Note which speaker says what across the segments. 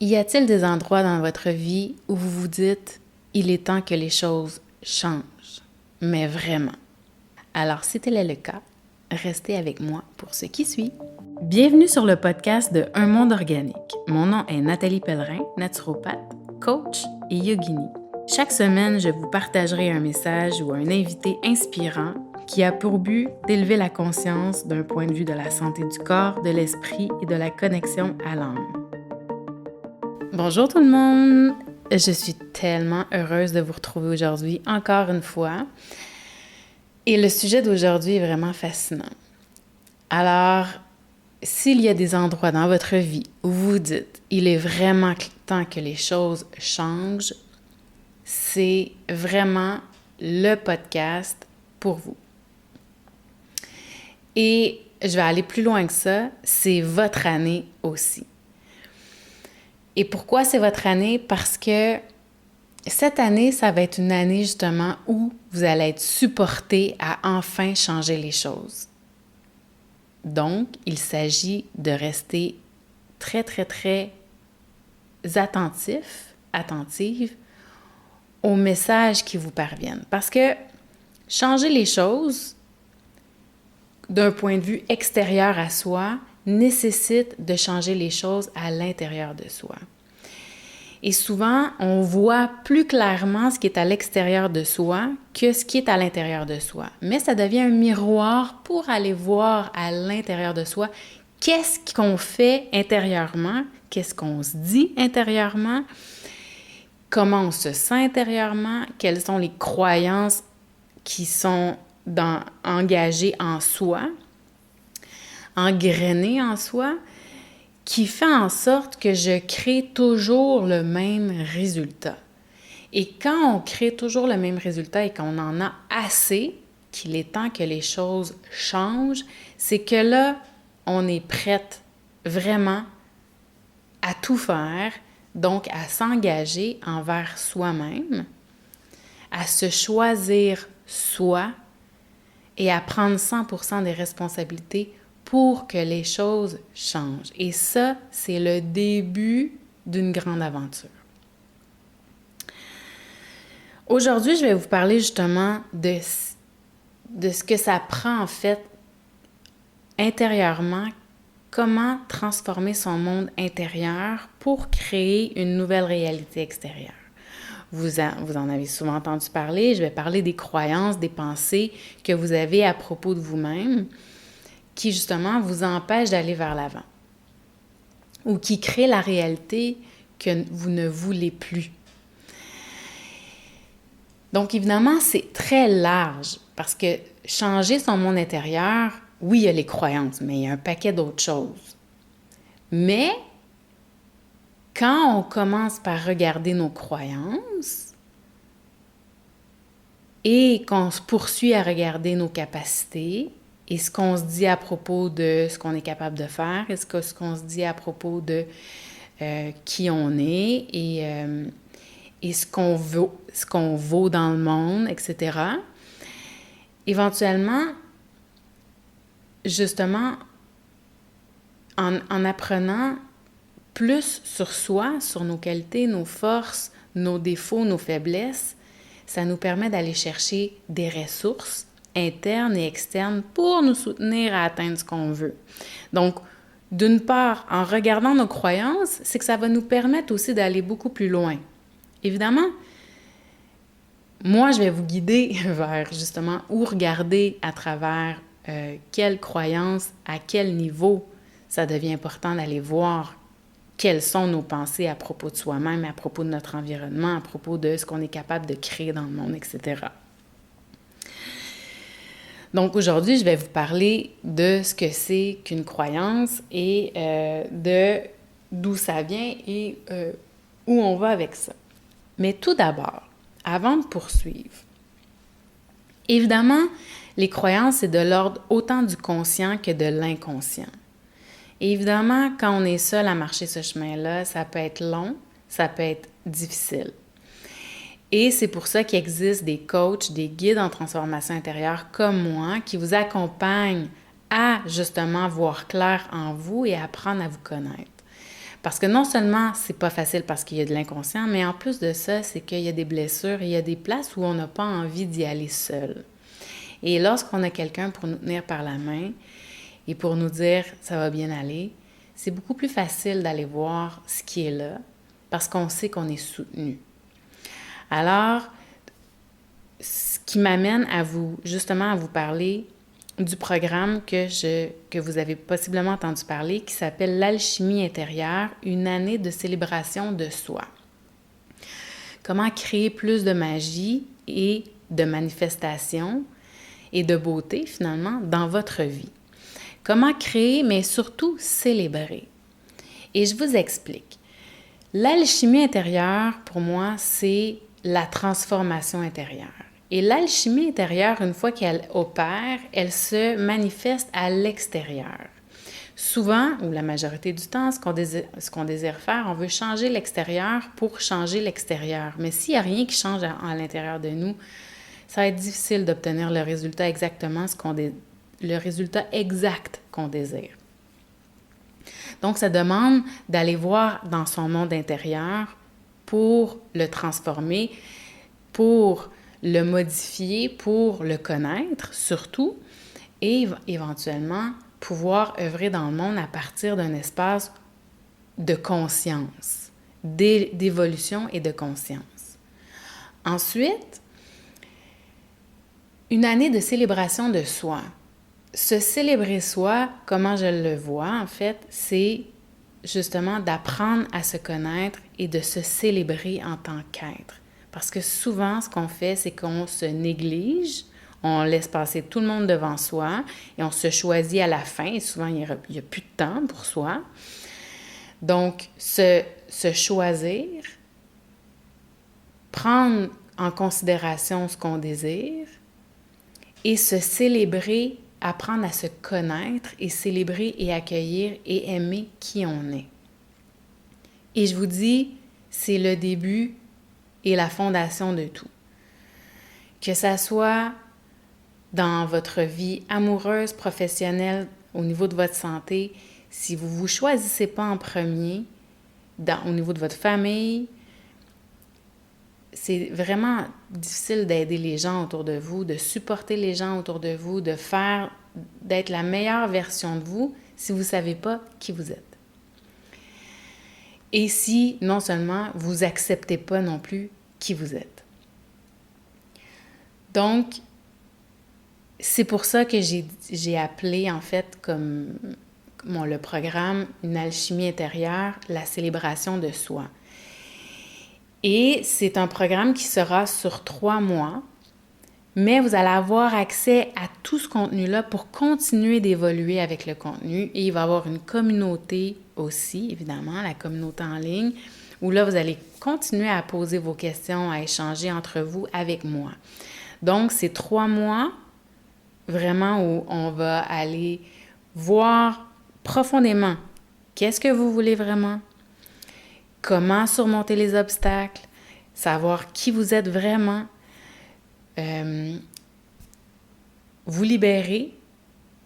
Speaker 1: Y a-t-il des endroits dans votre vie où vous vous dites « il est temps que les choses changent », mais vraiment? Alors, si tel est le cas, restez avec moi pour ce qui suit. Bienvenue sur le podcast de Un monde organique. Mon nom est Nathalie Pellerin, naturopathe, coach et yogini. Chaque semaine, je vous partagerai un message ou un invité inspirant qui a pour but d'élever la conscience d'un point de vue de la santé du corps, de l'esprit et de la connexion à l'âme. Bonjour tout le monde! Je suis tellement heureuse de vous retrouver aujourd'hui encore une fois. Et le sujet d'aujourd'hui est vraiment fascinant. Alors, s'il y a des endroits dans votre vie où vous vous dites « il est vraiment temps que les choses changent », c'est vraiment le podcast pour vous. Et je vais aller plus loin que ça, c'est votre année aussi. Et pourquoi c'est votre année? Parce que cette année, ça va être une année justement où vous allez être supporté à enfin changer les choses. Donc, il s'agit de rester très, très, très attentive aux messages qui vous parviennent. Parce que changer les choses d'un point de vue extérieur à soi nécessite de changer les choses à l'intérieur de soi. Et souvent, on voit plus clairement ce qui est à l'extérieur de soi que ce qui est à l'intérieur de soi. Mais ça devient un miroir pour aller voir à l'intérieur de soi qu'est-ce qu'on fait intérieurement, qu'est-ce qu'on se dit intérieurement, comment on se sent intérieurement, quelles sont les croyances qui sont engagées en soi, engrainées en soi, qui fait en sorte que je crée toujours le même résultat. Et quand on crée toujours le même résultat et qu'on en a assez, qu'il est temps que les choses changent, c'est que là, on est prête vraiment à tout faire, donc à s'engager envers soi-même, à se choisir soi et à prendre 100% des responsabilités pour que les choses changent. Et ça, c'est le début d'une grande aventure. Aujourd'hui, je vais vous parler justement de ce que ça prend en fait intérieurement, comment transformer son monde intérieur pour créer une nouvelle réalité extérieure. Vous en avez souvent entendu parler, je vais parler des croyances, des pensées que vous avez à propos de vous-même qui justement vous empêchent d'aller vers l'avant ou qui créent la réalité que vous ne voulez plus. Donc évidemment, c'est très large parce que changer son monde intérieur, oui, il y a les croyances, mais il y a un paquet d'autres choses. Mais quand on commence par regarder nos croyances et qu'on se poursuit à regarder nos capacités et ce qu'on se dit à propos de ce qu'on est capable de faire et ce qu'on se dit à propos de qui on est et ce qu'on vaut dans le monde, etc. Éventuellement, justement, en apprenant plus sur soi, sur nos qualités, nos forces, nos défauts, nos faiblesses, ça nous permet d'aller chercher des ressources internes et externes pour nous soutenir à atteindre ce qu'on veut. Donc, d'une part, en regardant nos croyances, c'est que ça va nous permettre aussi d'aller beaucoup plus loin. Évidemment, moi, je vais vous guider vers justement où regarder à travers quelles croyances, à quel niveau ça devient important d'aller voir quelles sont nos pensées à propos de soi-même, à propos de notre environnement, à propos de ce qu'on est capable de créer dans le monde, etc. Donc aujourd'hui, je vais vous parler de ce que c'est qu'une croyance et de d'où ça vient et où on va avec ça. Mais tout d'abord, avant de poursuivre, évidemment, les croyances, c'est de l'ordre autant du conscient que de l'inconscient. Et évidemment, quand on est seul à marcher ce chemin-là, ça peut être long, ça peut être difficile. Et c'est pour ça qu'il existe des coachs, des guides en transformation intérieure comme moi qui vous accompagnent à justement voir clair en vous et apprendre à vous connaître. Parce que non seulement c'est pas facile parce qu'il y a de l'inconscient, mais en plus de ça, c'est qu'il y a des blessures et il y a des places où on n'a pas envie d'y aller seul. Et lorsqu'on a quelqu'un pour nous tenir par la main et pour nous dire « ça va bien aller », c'est beaucoup plus facile d'aller voir ce qui est là parce qu'on sait qu'on est soutenu. Alors, ce qui m'amène à vous, justement, à vous parler du programme que vous avez possiblement entendu parler, qui s'appelle l'alchimie intérieure, une année de célébration de soi. Comment créer plus de magie et de manifestation et de beauté, finalement, dans votre vie. Comment créer, mais surtout célébrer. Et je vous explique. L'alchimie intérieure, pour moi, c'est la transformation intérieure. Et l'alchimie intérieure, une fois qu'elle opère, elle se manifeste à l'extérieur. Souvent, ou la majorité du temps, ce qu'on désire faire, on veut changer l'extérieur pour changer l'extérieur. Mais s'il n'y a rien qui change à l'intérieur de nous, ça va être difficile d'obtenir le résultat le résultat exact qu'on désire. Donc, ça demande d'aller voir dans son monde intérieur pour le transformer, pour le modifier, pour le connaître surtout, et éventuellement pouvoir œuvrer dans le monde à partir d'un espace de conscience, d'évolution et de conscience. Ensuite, une année de célébration de soi. Se célébrer soi, comment je le vois en fait, c'est justement d'apprendre à se connaître et de se célébrer en tant qu'être. Parce que souvent, ce qu'on fait, c'est qu'on se néglige, on laisse passer tout le monde devant soi et on se choisit à la fin. Et souvent, il n'y a plus de temps pour soi. Donc, se choisir, prendre en considération ce qu'on désire et se célébrer, apprendre à se connaître et célébrer et accueillir et aimer qui on est. Et je vous dis, c'est le début et la fondation de tout. Que ça soit dans votre vie amoureuse, professionnelle, au niveau de votre santé, si vous ne vous choisissez pas en premier, au niveau de votre famille, c'est vraiment difficile d'aider les gens autour de vous, de supporter les gens autour de vous, d'être la meilleure version de vous si vous ne savez pas qui vous êtes. Et si, non seulement, vous n'acceptez pas non plus qui vous êtes. Donc, c'est pour ça que j'ai appelé, en fait, comme le programme « Une alchimie intérieure, la célébration de soi ». Et c'est un programme qui sera sur 3 mois, mais vous allez avoir accès à tout ce contenu-là pour continuer d'évoluer avec le contenu. Et il va y avoir une communauté aussi, évidemment, la communauté en ligne, où là, vous allez continuer à poser vos questions, à échanger entre vous avec moi. Donc, c'est 3 mois vraiment où on va aller voir profondément qu'est-ce que vous voulez vraiment, comment surmonter les obstacles, savoir qui vous êtes vraiment, vous libérer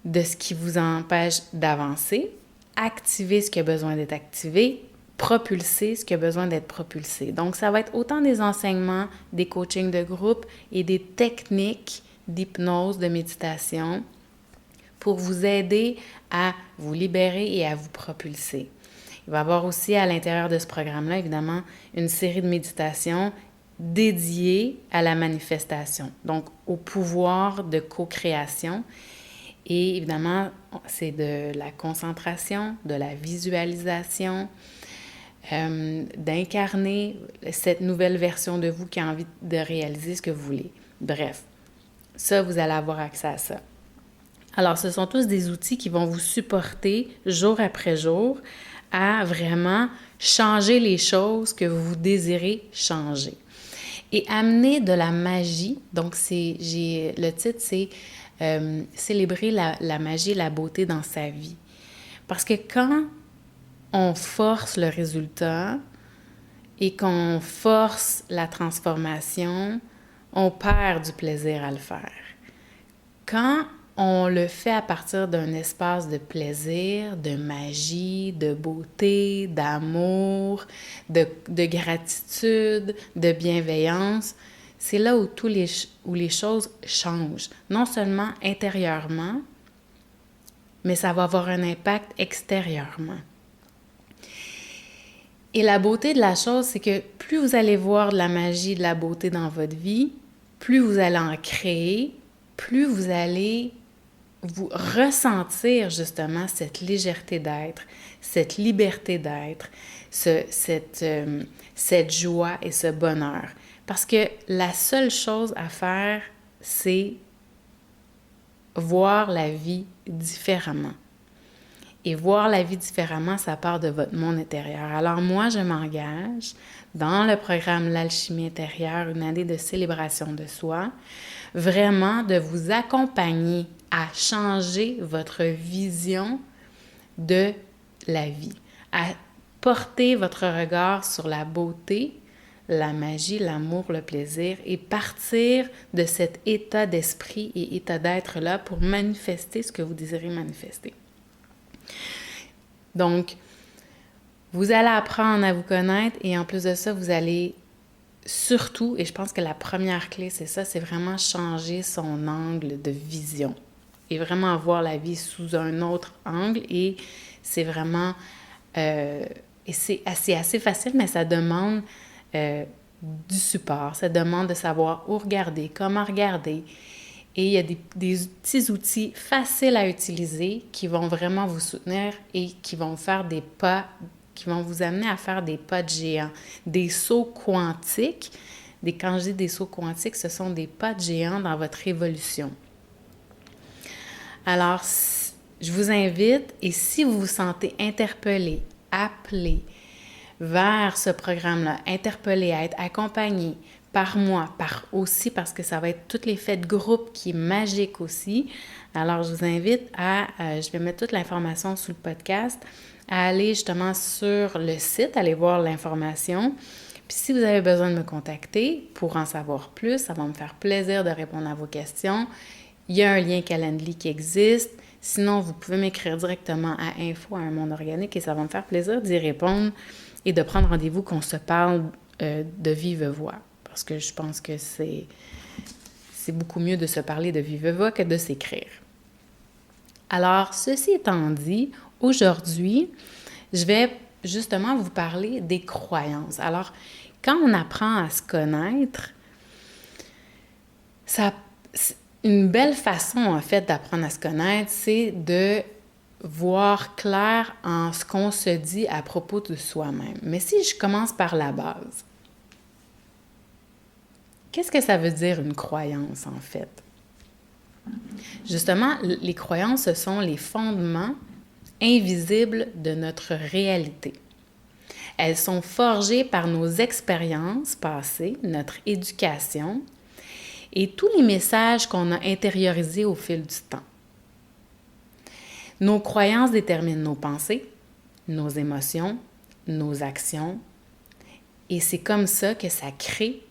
Speaker 1: de ce qui vous empêche d'avancer, activer ce qui a besoin d'être activé, propulser ce qui a besoin d'être propulsé. Donc, ça va être autant des enseignements, des coachings de groupe et des techniques d'hypnose, de méditation pour vous aider à vous libérer et à vous propulser. Il va y avoir aussi à l'intérieur de ce programme-là, évidemment, une série de méditations dédiées à la manifestation, donc au pouvoir de co-création. Et évidemment, c'est de la concentration, de la visualisation, d'incarner cette nouvelle version de vous qui a envie de réaliser ce que vous voulez. Bref, ça, vous allez avoir accès à ça. Alors, ce sont tous des outils qui vont vous supporter jour après jour à vraiment changer les choses que vous désirez changer. Et amener de la magie, donc le titre c'est célébrer la magie et la beauté dans sa vie. Parce que quand on force le résultat et qu'on force la transformation, on perd du plaisir à le faire. Quand on le fait à partir d'un espace de plaisir, de magie, de beauté, d'amour, de gratitude, de bienveillance. C'est là où où les choses changent, non seulement intérieurement, mais ça va avoir un impact extérieurement. Et la beauté de la chose, c'est que plus vous allez voir de la magie, de la beauté dans votre vie, plus vous allez en créer, plus vous allez vous ressentir justement cette légèreté d'être, cette liberté d'être, cette joie et ce bonheur. Parce que la seule chose à faire, c'est voir la vie différemment. Et voir la vie différemment, ça part de votre monde intérieur. Alors moi, je m'engage dans le programme L'Alchimie intérieure, une année de célébration de soi, vraiment de vous accompagner à changer votre vision de la vie, à porter votre regard sur la beauté, la magie, l'amour, le plaisir et partir de cet état d'esprit et état d'être-là pour manifester ce que vous désirez manifester. Donc, vous allez apprendre à vous connaître et en plus de ça, vous allez surtout, et je pense que la première clé, c'est ça, c'est vraiment changer son angle de vision et vraiment voir la vie sous un autre angle et c'est vraiment, et c'est assez facile, mais ça demande du support, ça demande de savoir où regarder, comment regarder. Et il y a des petits outils faciles à utiliser qui vont vraiment vous soutenir et qui vont faire des pas, qui vont vous amener à faire des pas de géant, des sauts quantiques. Quand je dis des sauts quantiques, ce sont des pas de géant dans votre évolution. Alors, je vous invite, et si vous vous sentez interpellé, appelé vers ce programme-là, interpellé à être accompagné, par moi, parce que ça va être tous les faits de groupe qui est magique aussi. Alors, je vous invite je vais mettre toute l'information sous le podcast, à aller justement sur le site, aller voir l'information. Puis si vous avez besoin de me contacter pour en savoir plus, ça va me faire plaisir de répondre à vos questions. Il y a un lien Calendly qui existe. Sinon, vous pouvez m'écrire directement à info@unmondeorganique et ça va me faire plaisir d'y répondre et de prendre rendez-vous qu'on se parle de vive voix. Parce que je pense que c'est beaucoup mieux de se parler de vive voix que de s'écrire. Alors, ceci étant dit, aujourd'hui, je vais justement vous parler des croyances. Alors, quand on apprend à se connaître, une belle façon, en fait, d'apprendre à se connaître, c'est de voir clair en ce qu'on se dit à propos de soi-même. Mais si je commence par la base, qu'est-ce que ça veut dire une croyance, en fait? Justement, les croyances, ce sont les fondements invisibles de notre réalité. Elles sont forgées par nos expériences passées, notre éducation et tous les messages qu'on a intériorisés au fil du temps. Nos croyances déterminent nos pensées, nos émotions, nos actions, et c'est comme ça que ça crée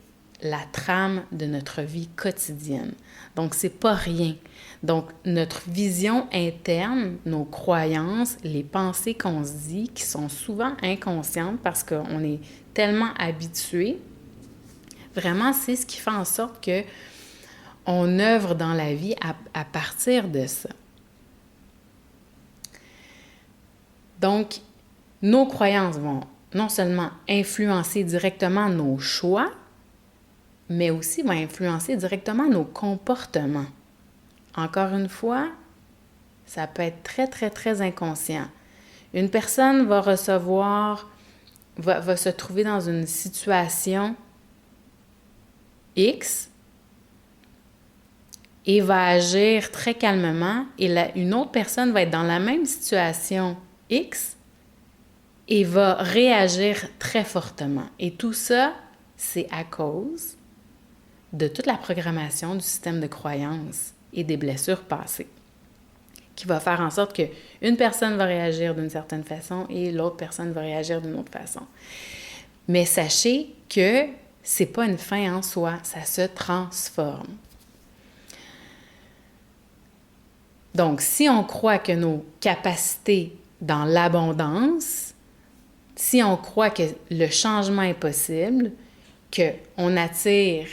Speaker 1: la trame de notre vie quotidienne. Donc, c'est pas rien. Donc, notre vision interne, nos croyances, les pensées qu'on se dit, qui sont souvent inconscientes parce qu'on est tellement habitué, vraiment, c'est ce qui fait en sorte que on œuvre dans la vie à partir de ça. Donc, nos croyances vont non seulement influencer directement nos choix, mais aussi vont influencer directement nos comportements. Encore une fois, ça peut être très, très, très inconscient. Une personne va se trouver dans une situation X et va agir très calmement, et une autre personne va être dans la même situation X et va réagir très fortement. Et tout ça, c'est à cause de toute la programmation du système de croyances et des blessures passées, qui va faire en sorte qu'une personne va réagir d'une certaine façon et l'autre personne va réagir d'une autre façon. Mais sachez que c'est pas une fin en soi, ça se transforme. Donc, si on croit que nos capacités dans l'abondance, si on croit que le changement est possible, qu'on attire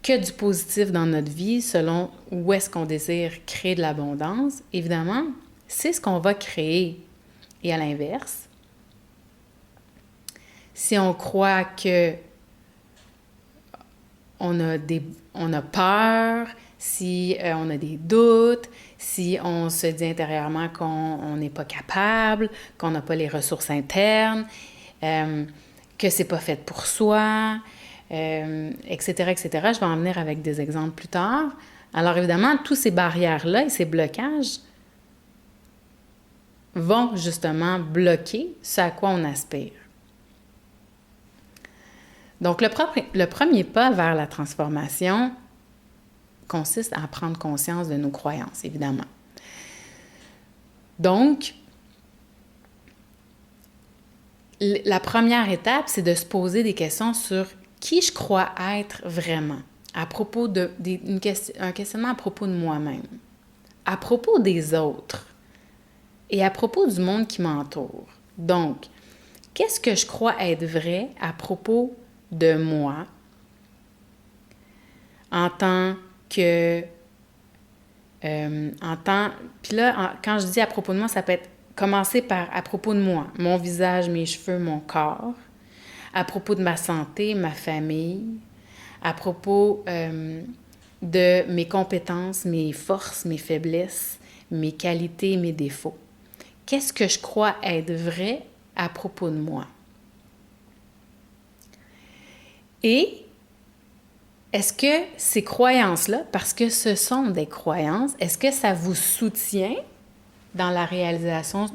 Speaker 1: que du positif dans notre vie selon où est-ce qu'on désire créer de l'abondance, évidemment, c'est ce qu'on va créer. Et à l'inverse, si on croit que on a peur, si on a des doutes, si on se dit intérieurement qu'on n'est pas capable, qu'on n'a pas les ressources internes, que c'est pas fait pour soi, etc., etc. Je vais en venir avec des exemples plus tard. Alors évidemment, tous ces barrières-là et ces blocages vont justement bloquer ce à quoi on aspire. Donc, le premier pas vers la transformation consiste à prendre conscience de nos croyances, évidemment. Donc, la première étape, c'est de se poser des questions sur qui je crois être vraiment, à propos un questionnement à propos de moi-même, à propos des autres et à propos du monde qui m'entoure. Donc, qu'est-ce que je crois être vrai à propos de moi en tant que... Puis là, quand je dis à propos de moi, ça peut être commencer par à propos de moi, mon visage, mes cheveux, mon corps, à propos de ma santé, ma famille, à propos de mes compétences, mes forces, mes faiblesses, mes qualités, mes défauts. Qu'est-ce que je crois être vrai à propos de moi? Et est-ce que ces croyances-là, parce que ce sont des croyances, est-ce que ça vous soutient dans la réalisation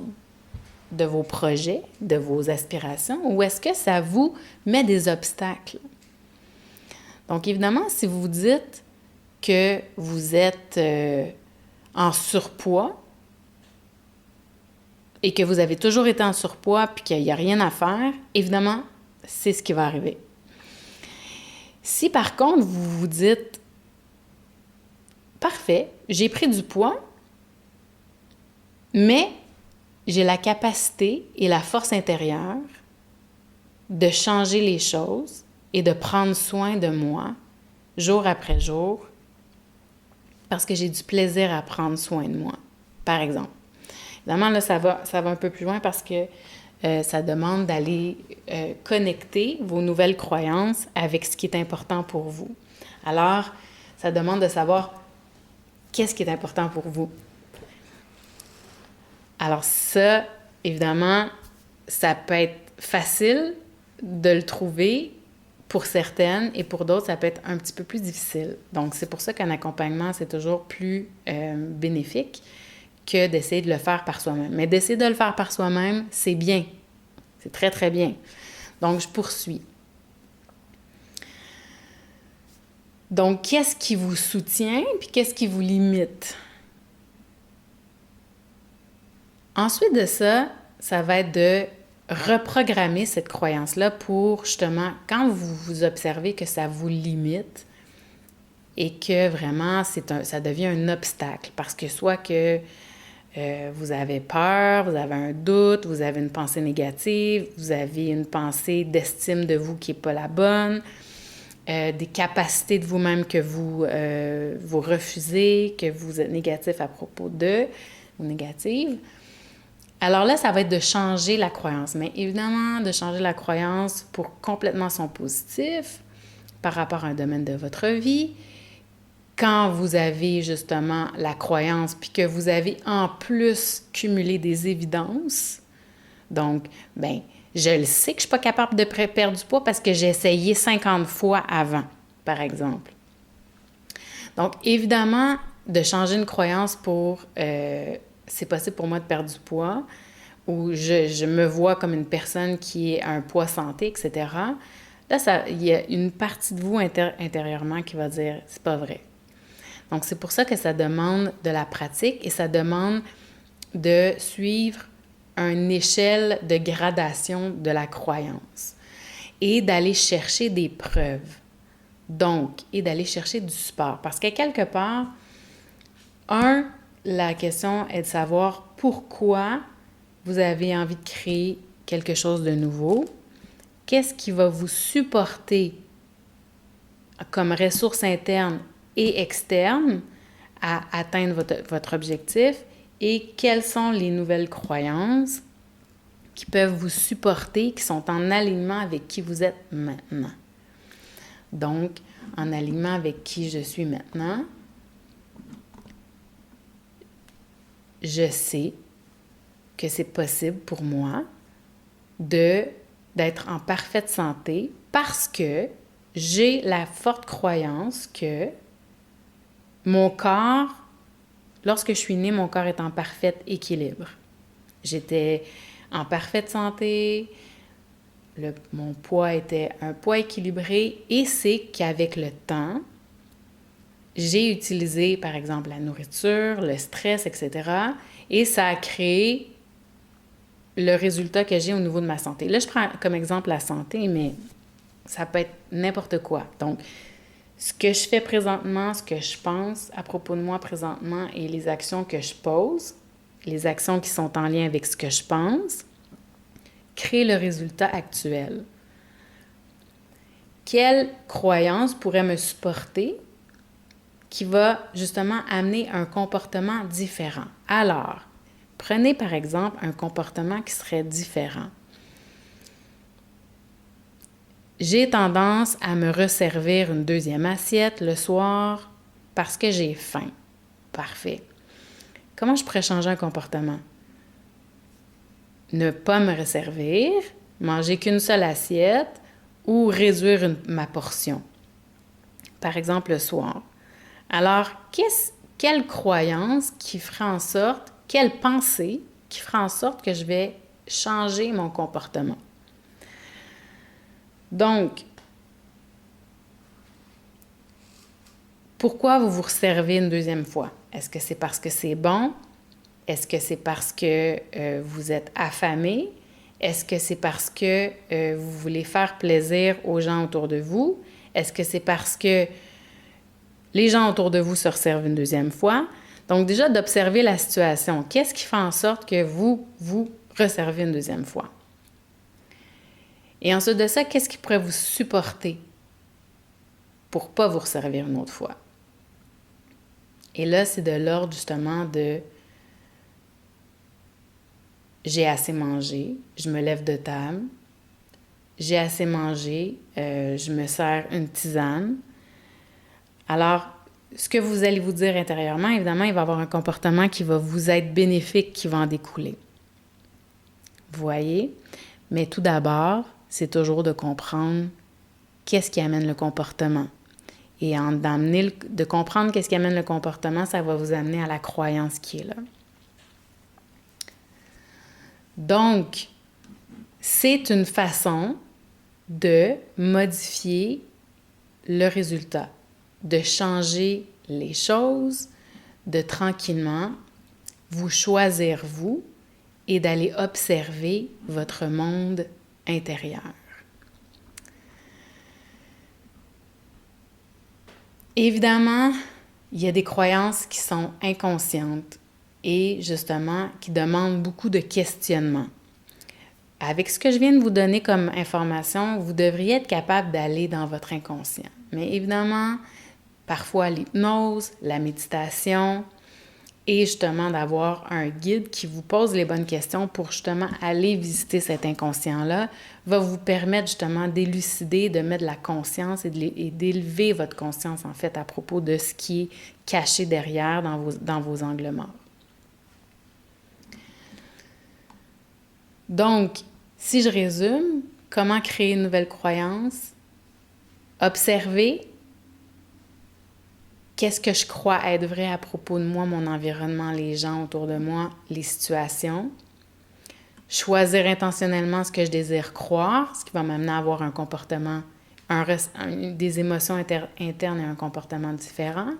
Speaker 1: de vos projets, de vos aspirations, ou est-ce que ça vous met des obstacles? Donc, évidemment, si vous vous dites que vous êtes en surpoids et que vous avez toujours été en surpoids puis qu'il n'y a rien à faire, évidemment, c'est ce qui va arriver. Si par contre, vous vous dites « Parfait, j'ai pris du poids, mais j'ai la capacité et la force intérieure de changer les choses et de prendre soin de moi jour après jour parce que j'ai du plaisir à prendre soin de moi, par exemple. » Évidemment, là, ça va un peu plus loin parce que ça demande d'aller connecter vos nouvelles croyances avec ce qui est important pour vous. Alors, ça demande de savoir qu'est-ce qui est important pour vous. Alors ça, évidemment, ça peut être facile de le trouver pour certaines et pour d'autres, ça peut être un petit peu plus difficile. Donc, c'est pour ça qu'un accompagnement, c'est toujours plus bénéfique que d'essayer de le faire par soi-même. Mais d'essayer de le faire par soi-même, c'est bien. C'est très, très bien. Donc, je poursuis. Donc, qu'est-ce qui vous soutient puis qu'est-ce qui vous limite? Ensuite de ça, ça va être de reprogrammer cette croyance-là pour, justement, quand vous vous observez que ça vous limite et que vraiment, ça devient un obstacle parce que soit que vous avez peur, vous avez un doute, vous avez une pensée négative, vous avez une pensée d'estime de vous qui n'est pas la bonne, des capacités de vous-même que vous refusez, que vous êtes négatif à propos d'eux ou négative. Alors là, ça va être de changer la croyance. Mais évidemment, de changer la croyance pour complètement son positif par rapport à un domaine de votre vie. Quand vous avez justement la croyance, puis que vous avez en plus cumulé des évidences, donc, je le sais que je ne suis pas capable de perdre du poids parce que j'ai essayé 50 fois avant, par exemple. Donc, évidemment, de changer une croyance pour c'est possible pour moi de perdre du poids, ou je me vois comme une personne qui est un poids santé, etc. Là, il y a une partie de vous intérieurement qui va dire « c'est pas vrai ». Donc, c'est pour ça que ça demande de la pratique et ça demande de suivre une échelle de gradation de la croyance et d'aller chercher des preuves. Donc, et d'aller chercher du support. Parce que quelque part, la question est de savoir pourquoi vous avez envie de créer quelque chose de nouveau. Qu'est-ce qui va vous supporter comme ressources internes et externes à atteindre votre objectif et quelles sont les nouvelles croyances qui peuvent vous supporter, qui sont en alignement avec qui vous êtes maintenant. Donc, en alignement avec qui je suis maintenant, je sais que c'est possible pour moi d'être en parfaite santé parce que j'ai la forte croyance que mon corps, lorsque je suis née, mon corps est en parfait équilibre. J'étais en parfaite santé, mon poids était un poids équilibré et c'est qu'avec le temps, j'ai utilisé, par exemple, la nourriture, le stress, etc. et ça a créé le résultat que j'ai au niveau de ma santé. Là, je prends comme exemple la santé, mais ça peut être n'importe quoi. Donc, ce que je fais présentement, ce que je pense à propos de moi présentement et les actions que je pose, les actions qui sont en lien avec ce que je pense, créent le résultat actuel. Quelle croyance pourrait me supporter qui va justement amener un comportement différent? Alors, prenez par exemple un comportement qui serait différent. J'ai tendance à me resservir une deuxième assiette le soir parce que j'ai faim. Parfait. Comment je pourrais changer un comportement? Ne pas me resservir, manger qu'une seule assiette ou réduire ma portion. Par exemple, le soir. Alors, quelle croyance qui ferait en sorte, quelle pensée qui ferait en sorte que je vais changer mon comportement? Donc, pourquoi vous vous resservez une deuxième fois? Est-ce que c'est parce que c'est bon? Est-ce que c'est parce que vous êtes affamé? Est-ce que c'est parce que vous voulez faire plaisir aux gens autour de vous? Est-ce que c'est parce que les gens autour de vous se resservent une deuxième fois? Donc déjà, d'observer la situation. Qu'est-ce qui fait en sorte que vous vous resservez une deuxième fois? Et ensuite de ça, qu'est-ce qui pourrait vous supporter pour ne pas vous resservir une autre fois? Et là, c'est de l'ordre justement de j'ai assez mangé, je me lève de table, j'ai assez mangé, je me sers une tisane. Alors, ce que vous allez vous dire intérieurement, évidemment, il va y avoir un comportement qui va vous être bénéfique, qui va en découler. Vous voyez? Mais tout d'abord, c'est toujours de comprendre qu'est-ce qui amène le comportement. Et de comprendre qu'est-ce qui amène le comportement, ça va vous amener à la croyance qui est là. Donc, c'est une façon de modifier le résultat, de changer les choses, de tranquillement vous choisir vous et d'aller observer votre monde intérieur. Évidemment, il y a des croyances qui sont inconscientes et justement qui demandent beaucoup de questionnement. Avec ce que je viens de vous donner comme information, vous devriez être capable d'aller dans votre inconscient. Mais évidemment, parfois l'hypnose, la méditation et justement d'avoir un guide qui vous pose les bonnes questions pour justement aller visiter cet inconscient-là va vous permettre justement d'élucider, de mettre de la conscience et d'élever votre conscience en fait à propos de ce qui est caché derrière dans vos angles morts. Donc, si je résume, comment créer une nouvelle croyance? Observer qu'est-ce que je crois être vrai à propos de moi, mon environnement, les gens autour de moi, les situations. Choisir intentionnellement ce que je désire croire, ce qui va m'amener à avoir un comportement, des émotions internes et un comportement différent.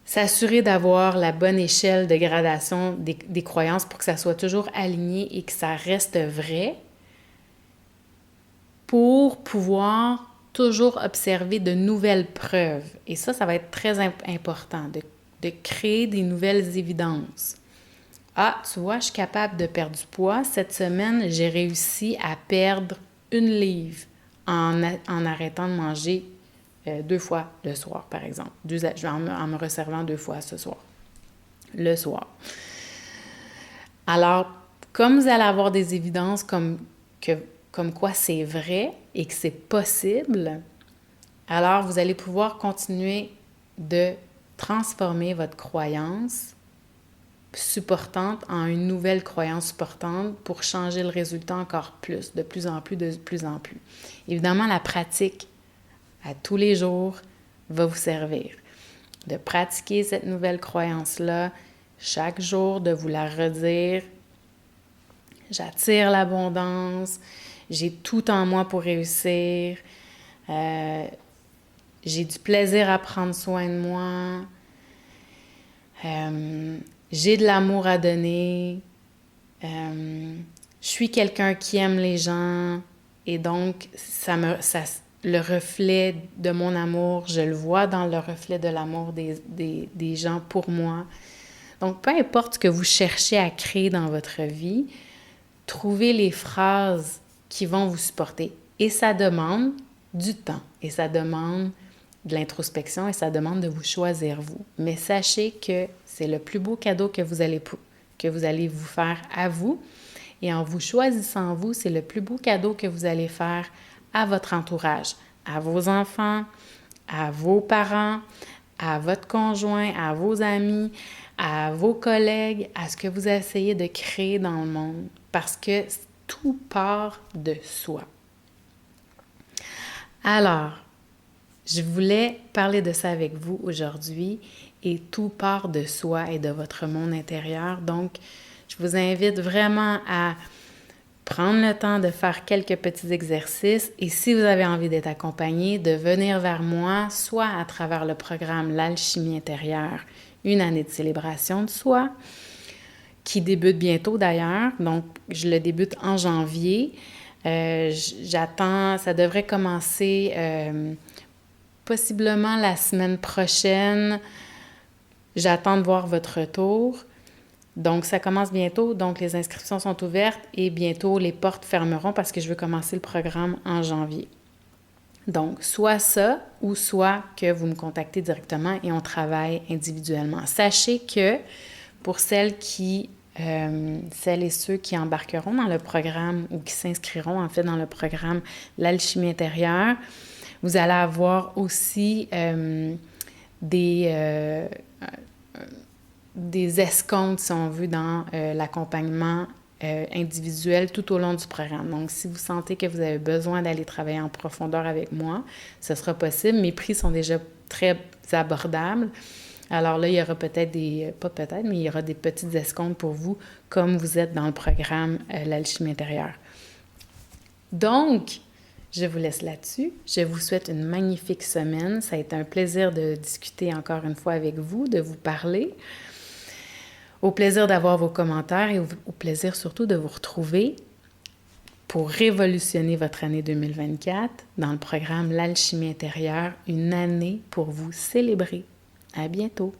Speaker 1: S'assurer d'avoir la bonne échelle de gradation des croyances pour que ça soit toujours aligné et que ça reste vrai pour pouvoir toujours observer de nouvelles preuves. Et ça va être très important, de de créer des nouvelles évidences. Ah, tu vois, je suis capable de perdre du poids. Cette semaine, j'ai réussi à perdre 1 livre en arrêtant de manger 2 fois le soir, par exemple. En me resservant 2 fois ce soir, le soir. Alors, comme vous allez avoir des évidences comme quoi c'est vrai et que c'est possible, alors vous allez pouvoir continuer de transformer votre croyance supportante en une nouvelle croyance supportante pour changer le résultat encore plus, de plus en plus, de plus en plus. Évidemment, la pratique à tous les jours va vous servir. De pratiquer cette nouvelle croyance-là chaque jour, de vous la redire. J'attire l'abondance, j'ai tout en moi pour réussir, j'ai du plaisir à prendre soin de moi, j'ai de l'amour à donner, je suis quelqu'un qui aime les gens et donc le reflet de mon amour, je le vois dans le reflet de l'amour des gens pour moi. Donc, peu importe ce que vous cherchez à créer dans votre vie, trouvez les phrases qui vont vous supporter. Et ça demande du temps, et ça demande de l'introspection, et ça demande de vous choisir vous. Mais sachez que c'est le plus beau cadeau que vous allez vous faire à vous. Et en vous choisissant vous, c'est le plus beau cadeau que vous allez faire à votre entourage, à vos enfants, à vos parents, à votre conjoint, à vos amis, à vos collègues, à ce que vous essayez de créer dans le monde, parce que tout part de soi. Alors, je voulais parler de ça avec vous aujourd'hui et tout part de soi et de votre monde intérieur. Donc, je vous invite vraiment à prendre le temps de faire quelques petits exercices et si vous avez envie d'être accompagné, de venir vers moi, soit à travers le programme L'Alchimie intérieure, une année de célébration de soi, qui débute bientôt d'ailleurs. Donc, je le débute en janvier. Ça devrait commencer possiblement la semaine prochaine. J'attends de voir votre retour. Donc, ça commence bientôt. Donc, les inscriptions sont ouvertes et bientôt, les portes fermeront parce que je veux commencer le programme en janvier. Donc, soit ça ou soit que vous me contactez directement et on travaille individuellement. Sachez que pour celles et ceux qui embarqueront dans le programme ou qui s'inscriront en fait dans le programme L'Alchimie intérieure, vous allez avoir aussi des escomptes, si on veut, dans l'accompagnement individuel tout au long du programme. Donc, si vous sentez que vous avez besoin d'aller travailler en profondeur avec moi, ce sera possible. Mes prix sont déjà très abordables. Alors là, il y aura mais il y aura des petites escomptes pour vous, comme vous êtes dans le programme L'Alchimie intérieure. Donc, je vous laisse là-dessus. Je vous souhaite une magnifique semaine. Ça a été un plaisir de discuter encore une fois avec vous, de vous parler. Au plaisir d'avoir vos commentaires et au plaisir surtout de vous retrouver pour révolutionner votre année 2024 dans le programme L'Alchimie intérieure, une année pour vous célébrer. À bientôt!